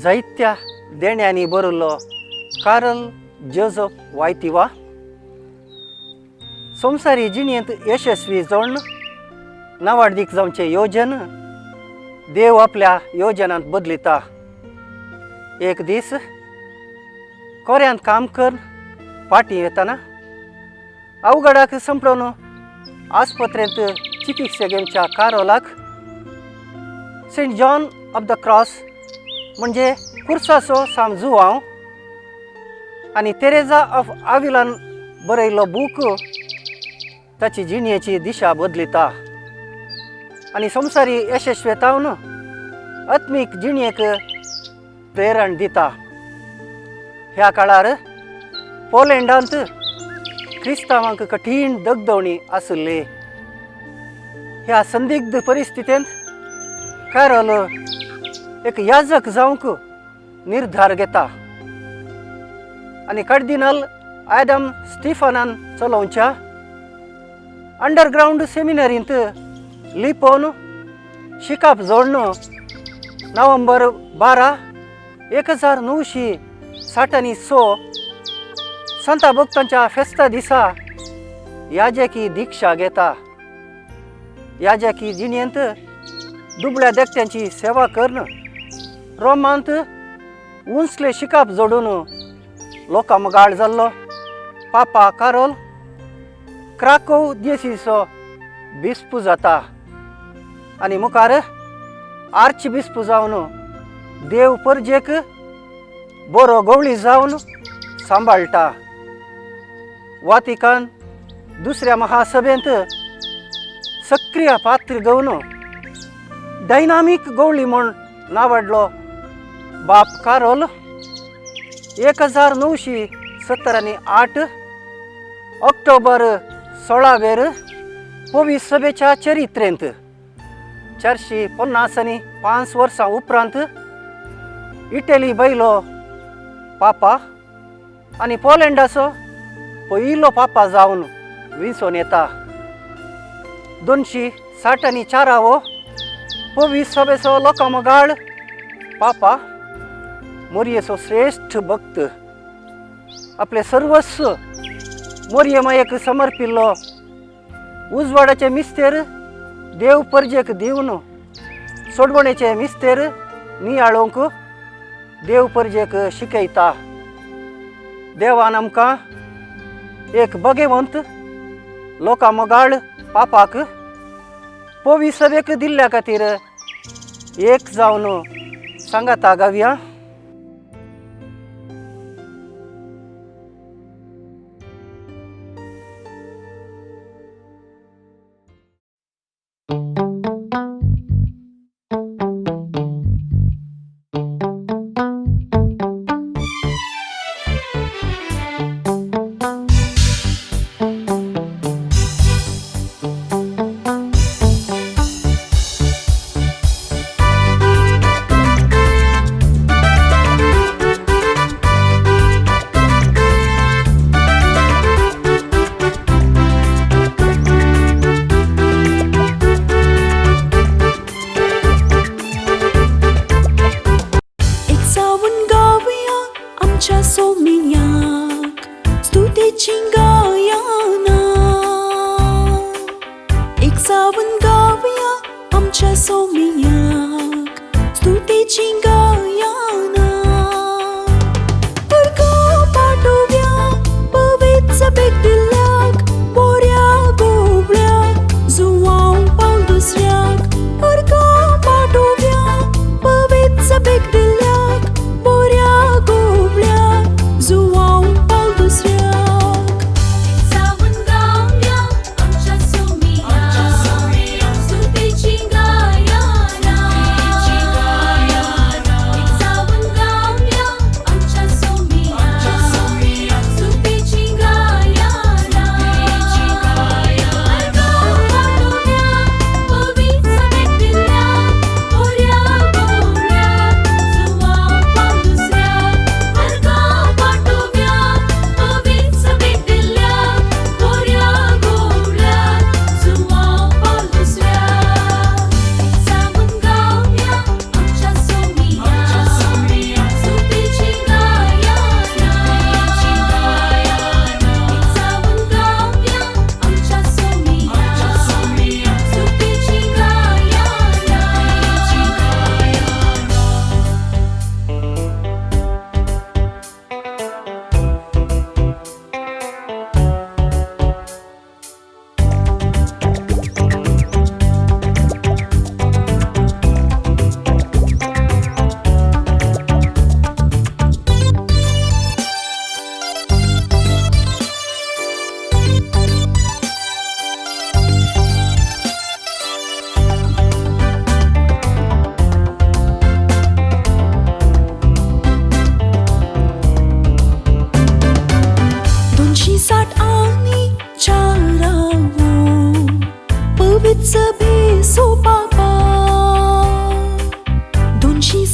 जायत्या देण्यांनी बरयल्लो Carl Joseph वायतिवा संवसारी जिणेंत यशस्वी जावन नावाडीक जावचें योजन देव आपल्या योजनांत बदलिता. एक दीस कोऱ्यांत काम करून फाटीं येताना अवघडाक संपळोवन आस्पत्रेंत चिकित्से घेवच्या कारोलाक saint John of the cross म्हणजे कुर्साचो सांजुवांव आनी तेरेजा ऑफ आविलान बरयल्लो बूक ताची जिणेची दिशा बदलिता आनी संवसारी यशस्वेतावन आत्मीक जिणेक प्रेरण दिता. ह्या काळार पोलंडांत क्रिस्तांवांक कठीण दगदवणी आसले. ह्या संदिग्ध परिस्थितींत कार्ल एक याजक जावंक निर्धार घेता आनी कार्दिनल ॲडम स्टीफनान चलोवच्या अंडरग्राउंड सेमिनरींत लिपोवन शिकाप जोडून नोव्हेंबर 12, 1966 संत भक्तांच्या फेस्ता दिसा याजकी दिक्षा घेता. याजकी जिणेंत दुबळ्या देखत्यांची सेवा करून रोमांत उंचले शिकाप जोडून लोकां मगाळ जाल्लो पापा कार्ल क्राकोव दियेसीचो बिस्प जाता आनी मुखार आर्च बिस्प जावन देव परजेक बरो गवळी जावन सांबाळटा. वातिकान दुसऱ्या महासभेंत सक्रिय पात्र घेवन डायनामीक गवळी म्हूण नावाडलो बाप कार्ल 1978 ऑक्टोबर 16 पवीस सभेच्या चरित्रेंत 455 वर्सां उपरांत इटली बैलो पापा आनी पोलंडाचो पयलो पापा जावन विंचून येता. 264 पवीस सभेचो लोकांमगाळ पापा मोरयेचो श्रेष्ठ भक्त आपले सर्वस्व मोरयेमायेक समर्पिल्लो उजवाडाचे मिस्तेर देव परजेक दिवन सोडवणेचे मिस्तेर नियाळोवंक देव परजेक शिकयता. देवान आमकां एक भगेवंत लोकांमगाळ पापाक पवीस सभेक दिल्ल्या खातीर एक जावन सांगाता गावया.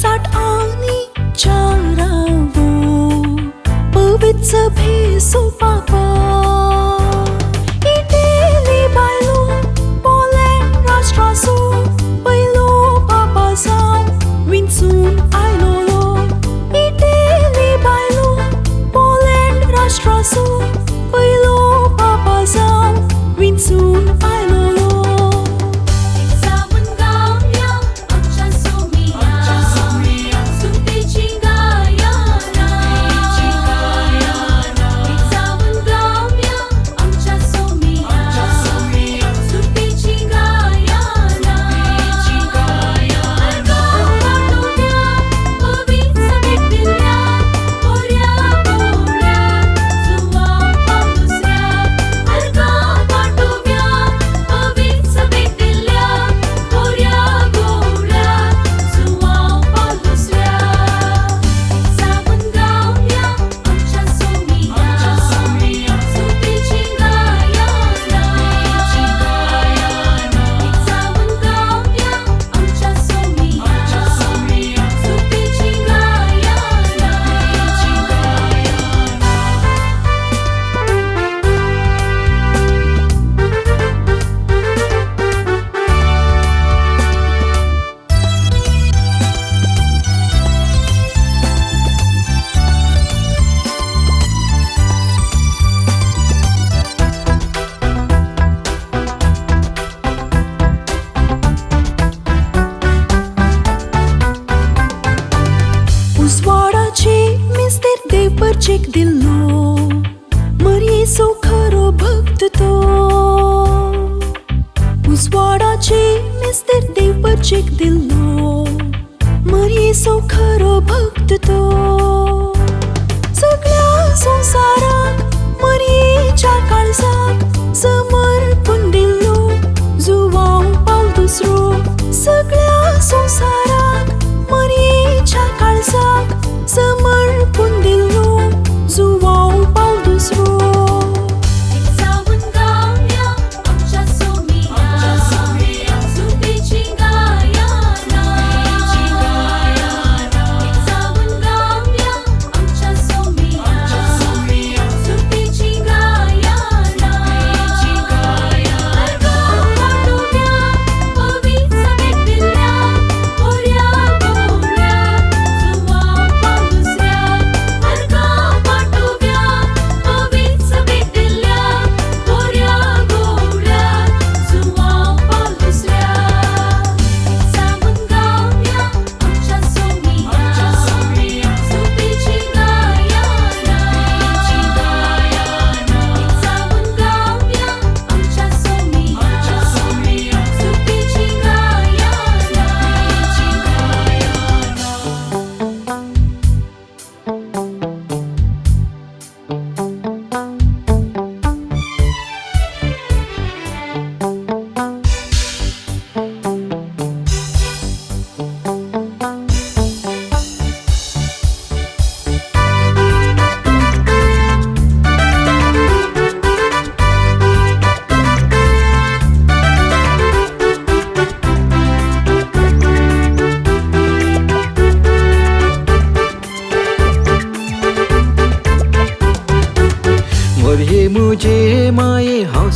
साठ आणि चारावो पवित्र भेसो पापा इटेली बायलो पोलँड राष्ट्रासो पहिलो पापा जावन विंचून आयलोलो इटेली बायलो पोलँड राष्ट्रासो पहिलो पापा जावन विंचून आयलोलो चेक दिलो मरियेचो खरो भक्त तो उजवाडाचे मिस्तर देव चेक दिलो मरियेचो खरो भक्त तो सगळ्या संसाराक मरियेच्या काळजाक समर्पण दिलो जुवांव पावल दुसरो सगळ्या संसाराक मरियेच्या काळजाक समर्पण दिलो जुवांव पावल दुसरो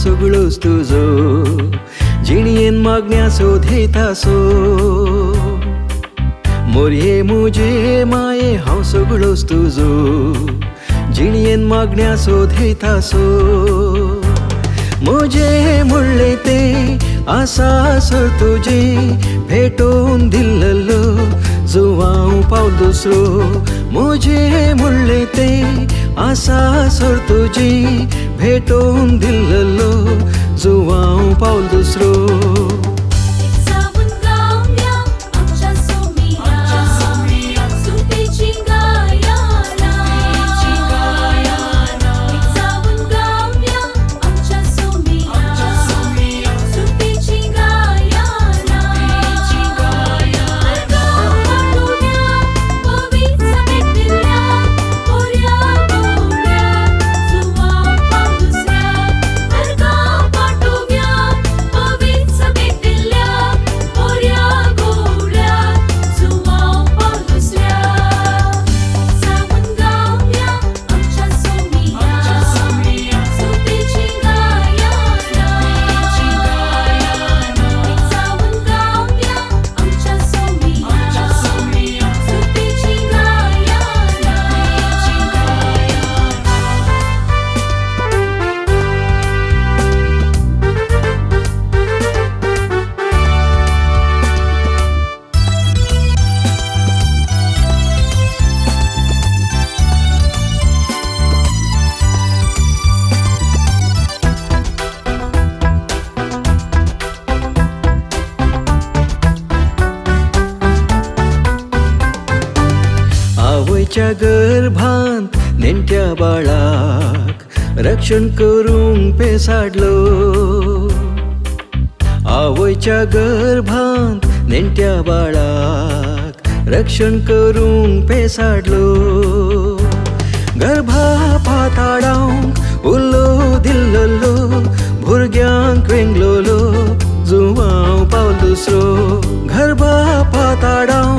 सगळोच तुजो जिणयेन मागण्या सोधेतासो मोरये मुजे माये हांव सगळोच तुजो जिणयेन मागण्या सोधेतासो म्हजे म्हणले ते आसा सर तुजे भेटोवन दिल्लो जुवांव पावल दुसरो म्हजे म्हणले ते आसा सर तुजे भेटोवन दिल्लो जुवांव पावल दुसरो Big आवयच्या गर्भांत नेणट्या बाळाक रक्षण करूंक पेसाडलो. आवयच्या गर्भांत नेणट्या बाळाक रक्षण करूंक पेसाडलो. गर्भा पाताळांक उल्लो दिल्लो भुरग्यांक वेंगलोलो जुवांव पावल दुसरो. गर्भा पाताळांक